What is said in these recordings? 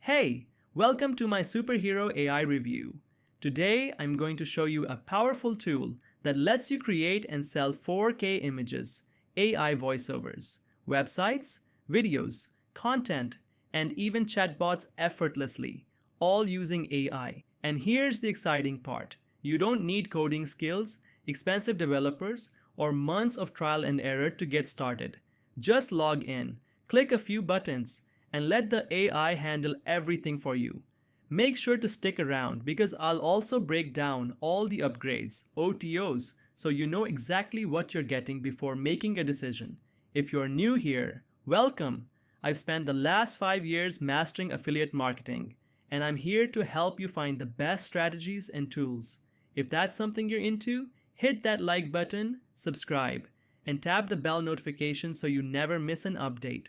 Hey, welcome to my SuperHero AI review. Today, I'm going to show you a powerful tool that lets you create and sell 4K images, AI voiceovers, websites, videos, content, and even chatbots effortlessly, all using AI. And here's the exciting part. You don't need coding skills, expensive developers, or months of trial and error to get started. Just log in, click a few buttons, and let the AI handle everything for you. Make sure to stick around because I'll also break down all the upgrades, OTOs, so you know exactly what you're getting before making a decision. If you're new here, welcome! I've spent the last 5 years mastering affiliate marketing, and I'm here to help you find the best strategies and tools. If that's something you're into, hit that like button, subscribe, and tap the bell notification so you never miss an update.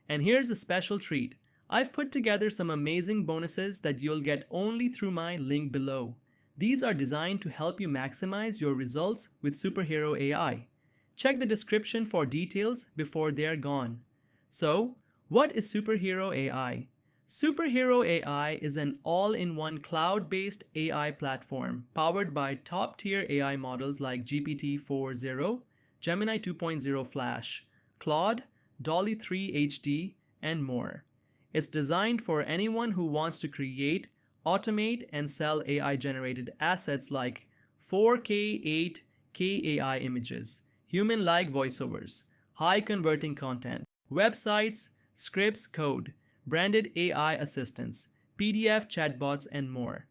And here's a special treat. I've put together some amazing bonuses that you'll get only through my link below. These are designed to help you maximize your results with SuperHero AI. Check the description for details before they're gone. So, what is SuperHero AI? SuperHero AI is an all-in-one cloud-based AI platform powered by top-tier AI models like GPT-4o, Gemini 2.0 Flash, Claude, DALL 3 HD, and more. It's designed for anyone who wants to create, automate, and sell AI-generated assets like 4K, 8K AI images, human-like voiceovers, high-converting content, websites, scripts, code, branded AI assistants, PDF chatbots, and more.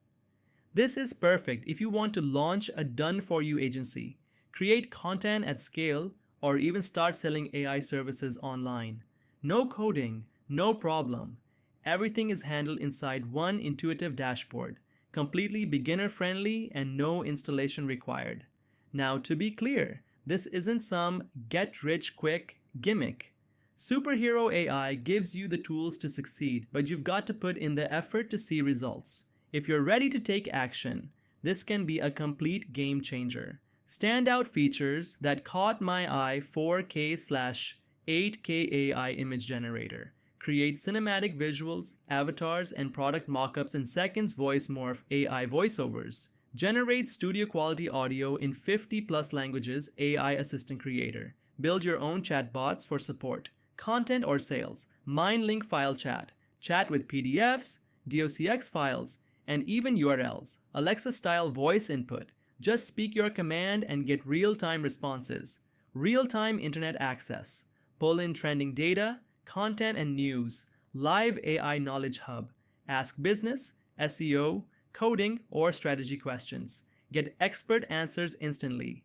This is perfect if you want to launch a done-for-you agency, create content at scale, or even start selling AI services online. No coding, no problem. Everything is handled inside one intuitive dashboard, completely beginner-friendly and no installation required. Now, to be clear, this isn't some get-rich-quick gimmick. SuperHero AI gives you the tools to succeed, but you've got to put in the effort to see results. If you're ready to take action, this can be a complete game changer. Standout features that caught my eye: 4K/8K AI image generator. Create cinematic visuals, avatars, and product mockups in seconds. Voice morph AI voiceovers. Generate studio quality audio in 50+ languages. AI assistant creator. Build your own chatbots for support, content, or sales. Mind link file chat. Chat with PDFs, docx files, and even URLs. Alexa-style voice input. Just speak your command and get real-time responses. Real-time internet access. Pull in trending data, content, and news. Live AI knowledge hub. Ask business, SEO, coding, or strategy questions. Get expert answers instantly.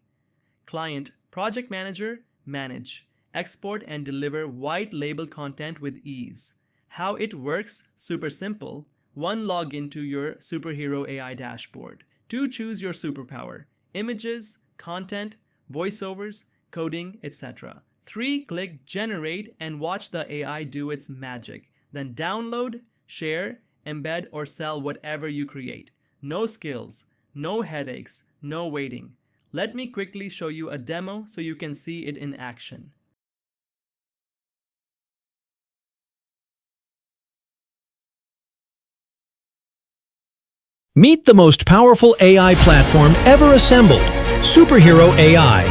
Client, project manager, manage, export, and deliver white label content with ease. How it works? Super simple. 1. Log into your SuperHero AI dashboard. 2. Choose your superpower, images, content, voiceovers, coding, etc. 3. Click generate and watch the AI do its magic. Then download, share, embed, or sell whatever you create. No skills, no headaches, no waiting. Let me quickly show you a demo so you can see it in action. Meet the most powerful AI platform ever assembled, SuperHero AI.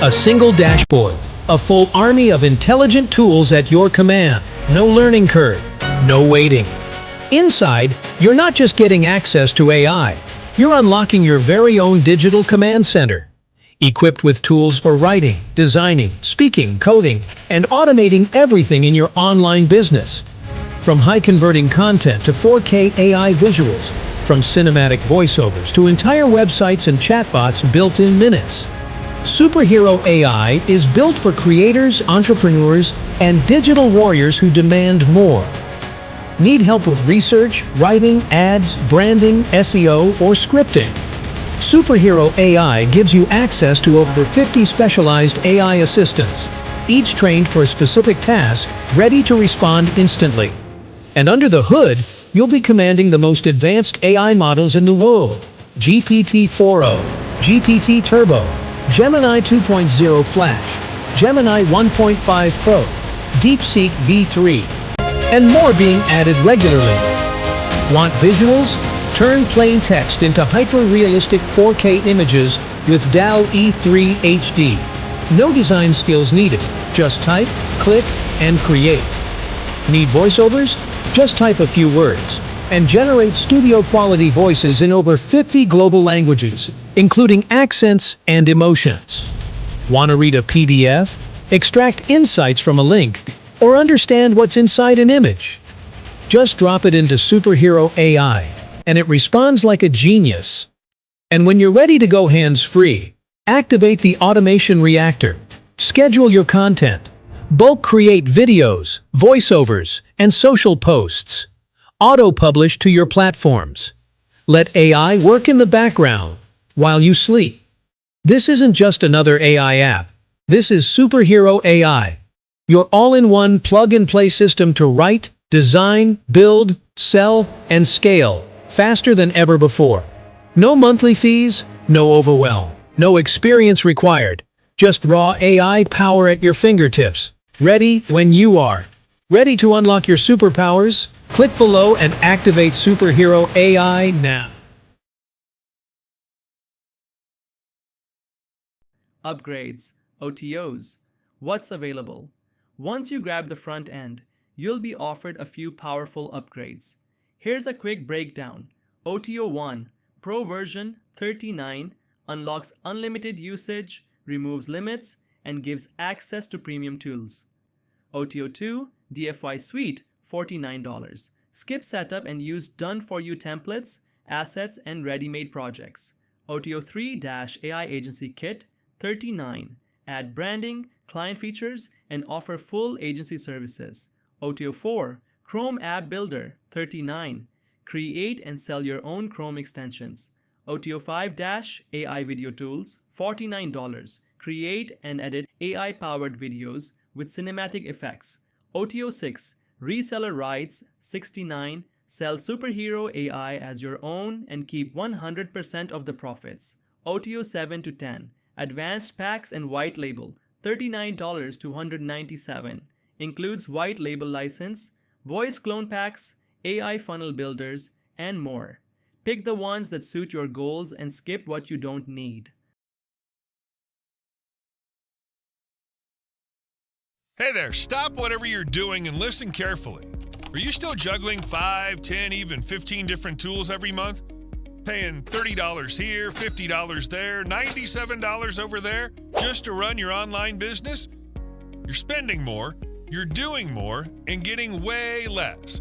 A single dashboard, a full army of intelligent tools at your command. No learning curve, no waiting. Inside, you're not just getting access to AI, you're unlocking your very own digital command center. Equipped with tools for writing, designing, speaking, coding, and automating everything in your online business. From high-converting content to 4K AI visuals, from cinematic voiceovers to entire websites and chatbots built in minutes. SuperHero AI is built for creators, entrepreneurs, and digital warriors who demand more. Need help with research, writing, ads, branding, SEO, or scripting? SuperHero AI gives you access to over 50 specialized AI assistants, each trained for a specific task, ready to respond instantly. And under the hood, you'll be commanding the most advanced AI models in the world: GPT-4o, GPT Turbo, Gemini 2.0 Flash, Gemini 1.5 Pro, DeepSeek V3, and more being added regularly. Want visuals? Turn plain text into hyper-realistic 4K images with DALL E3 HD. No design skills needed. Just type, click, and create. Need voiceovers? Just type a few words and generate studio-quality voices in over 50 global languages, including accents and emotions. Want to read a PDF? Extract insights from a link, or understand what's inside an image? Just drop it into SuperHero AI, and it responds like a genius. And when you're ready to go hands-free, activate the automation reactor. Schedule your content. Bulk create videos, voiceovers, and social posts. Auto-publish to your platforms. Let AI work in the background while you sleep. This isn't just another AI app. This is SuperHero AI, your all-in-one plug-and-play system to write, design, build, sell, and scale faster than ever before. No monthly fees, no overwhelm, no experience required. Just raw AI power at your fingertips. Ready when you are. Ready to unlock your superpowers? Click below and activate SuperHero AI now. Upgrades, OTOs. What's available? Once you grab the front end, you'll be offered a few powerful upgrades. Here's a quick breakdown. OTO 1, Pro version 39, unlocks unlimited usage, removes limits, and gives access to premium tools. OTO 2, DFY Suite, $49. Skip setup and use done-for-you templates, assets, and ready-made projects. OTO 3-AI Agency Kit, $39. Add branding, client features, and offer full agency services. OTO 4, Chrome App Builder, $39. Create and sell your own Chrome extensions. OTO 5-AI Video Tools, $49. Create and edit AI-powered videos with cinematic effects. OTO 6, Reseller Rights, $69. Sell SuperHero AI as your own and keep 100% of the profits. OTO 7-10, Advanced Packs and White Label, $39 to $197. Includes white label license, voice clone packs, AI funnel builders, and more. Pick the ones that suit your goals and skip what you don't need. Hey there, stop whatever you're doing and listen carefully. Are you still juggling 5, 10, even 15 different tools every month? Paying $30 here, $50 there, $97 over there just to run your online business? You're spending more, you're doing more, and getting way less.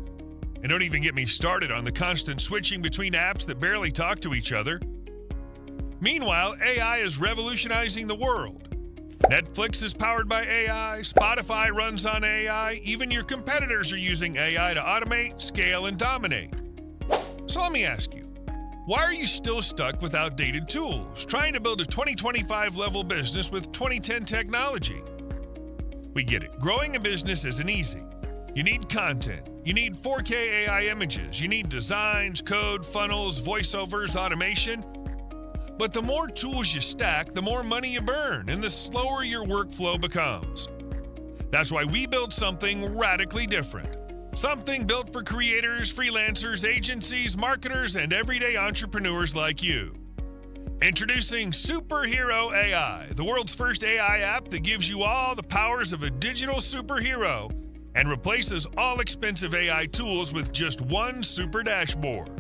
And don't even get me started on the constant switching between apps that barely talk to each other. Meanwhile, AI is revolutionizing the world. Netflix is powered by AI, Spotify runs on AI, even your competitors are using AI to automate, scale, and dominate. So let me ask you, why are you still stuck with outdated tools, trying to build a 2025 level business with 2010 technology? We get it. Growing a business isn't easy. You need content. You need 4K AI images. You need designs, code, funnels, voiceovers, automation. But the more tools you stack, the more money you burn, and the slower your workflow becomes. That's why we built something radically different. Something built for creators, freelancers, agencies, marketers, and everyday entrepreneurs like you. Introducing SuperHero AI, the world's first AI app that gives you all the powers of a digital superhero and replaces all expensive AI tools with just one super dashboard.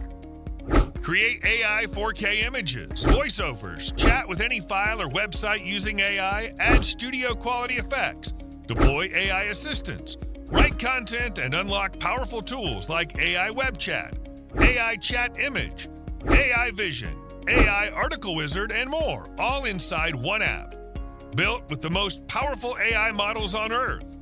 Create AI 4K images, voiceovers, chat with any file or website using AI, add studio quality effects, deploy AI assistants, write content, and unlock powerful tools like AI web chat, AI chat image, AI vision, AI article wizard, and more, all inside one app. Built with the most powerful AI models on Earth.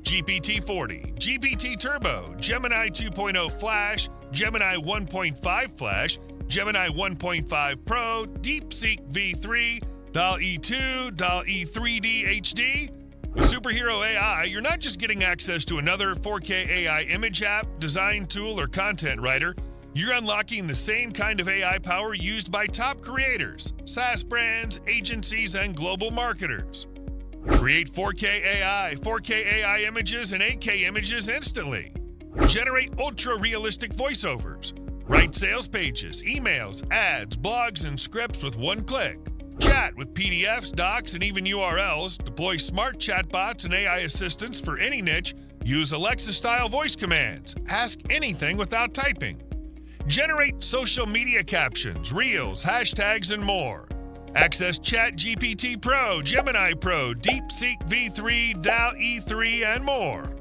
GPT-4o, GPT Turbo, Gemini 2.0 Flash, Gemini 1.5 Flash, Gemini 1.5 Pro, DeepSeek V3, DALL E2, DALL E3D HD. With SuperHero AI, you're not just getting access to another 4K AI image app, design tool, or content writer. You're unlocking the same kind of AI power used by top creators, SaaS brands, agencies, and global marketers. Create 4K AI, 4K AI images, and 8K images instantly. Generate ultra-realistic voiceovers. Write sales pages, emails, ads, blogs, and scripts with one click. Chat with PDFs, docs, and even URLs. Deploy smart chatbots and AI assistants for any niche. Use Alexa-style voice commands. Ask anything without typing. Generate social media captions, reels, hashtags, and more. Access GPT-4o, Gemini Pro, DeepSeek V3, DALL E3, and more.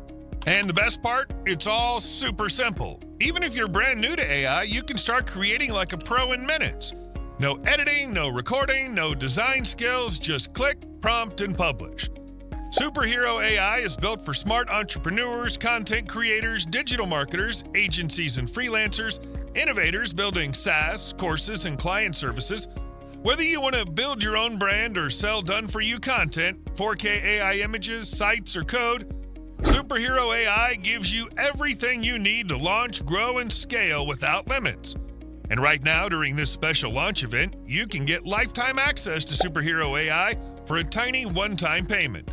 And the best part? It's all super simple. Even if you're brand new to AI, you can start creating like a pro in minutes. No editing, no recording, no design skills, just click, prompt, and publish. SuperHero AI is built for smart entrepreneurs, content creators, digital marketers, agencies and freelancers, innovators building SaaS, courses, and client services. Whether you want to build your own brand or sell done-for-you content, 4K AI images, sites, or code, SuperHero AI gives you everything you need to launch, grow, and scale without limits. And right now, during this special launch event, you can get lifetime access to SuperHero AI for a tiny one-time payment.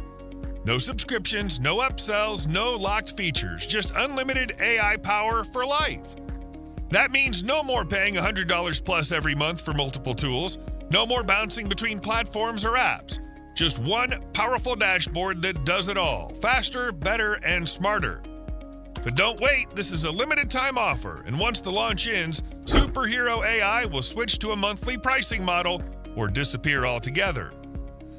No subscriptions, no upsells, no locked features, just unlimited AI power for life. That means no more paying $100 plus every month for multiple tools, no more bouncing between platforms or apps. Just one powerful dashboard that does it all, faster, better, and smarter. But don't wait, this is a limited time offer, and once the launch ends, SuperHero AI will switch to a monthly pricing model or disappear altogether.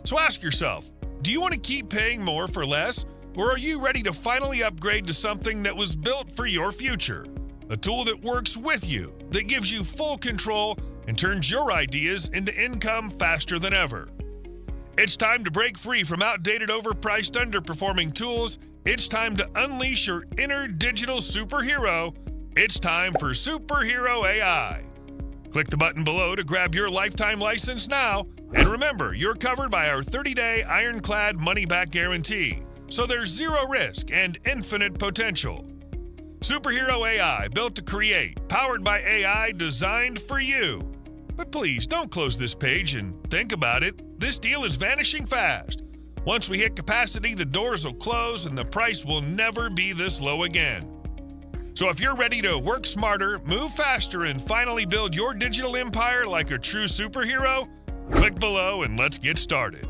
So ask yourself, do you want to keep paying more for less, or are you ready to finally upgrade to something that was built for your future? A tool that works with you, that gives you full control and turns your ideas into income faster than ever. It's time to break free from outdated, overpriced, underperforming tools. It's time to unleash your inner digital superhero. It's time for SuperHero AI. Click the button below to grab your lifetime license now. And remember, you're covered by our 30-day ironclad money-back guarantee. So there's zero risk and infinite potential. SuperHero AI, built to create, powered by AI, designed for you. But please, don't close this page and think about it. This deal is vanishing fast. Once we hit capacity, the doors will close and the price will never be this low again. So if you're ready to work smarter, move faster, and finally build your digital empire like a true superhero, click below and let's get started.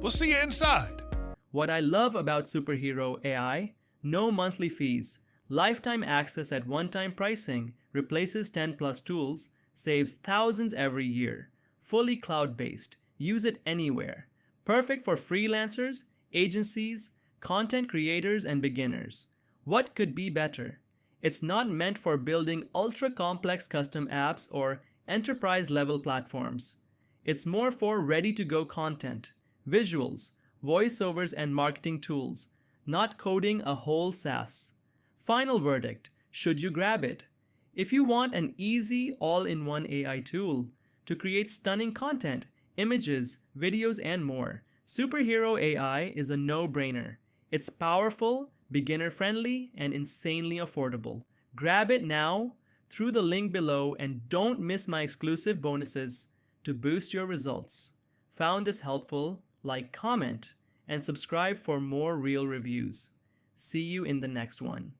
We'll see you inside. What I love about SuperHero AI, no monthly fees, lifetime access at one-time pricing, replaces 10 plus tools, saves thousands every year, fully cloud-based, use it anywhere, perfect for freelancers, agencies, content creators, and beginners. What could be better? It's not meant for building ultra-complex custom apps or enterprise-level platforms. It's more for ready-to-go content, visuals, voiceovers, and marketing tools, not coding a whole SaaS. Final verdict, should you grab it? If you want an easy, all-in-one AI tool to create stunning content, images, videos, and more, SuperHero AI is a no-brainer. It's powerful, beginner-friendly, and insanely affordable. Grab it now through the link below and don't miss my exclusive bonuses to boost your results. Found this helpful? Like, comment, and subscribe for more real reviews. See you in the next one.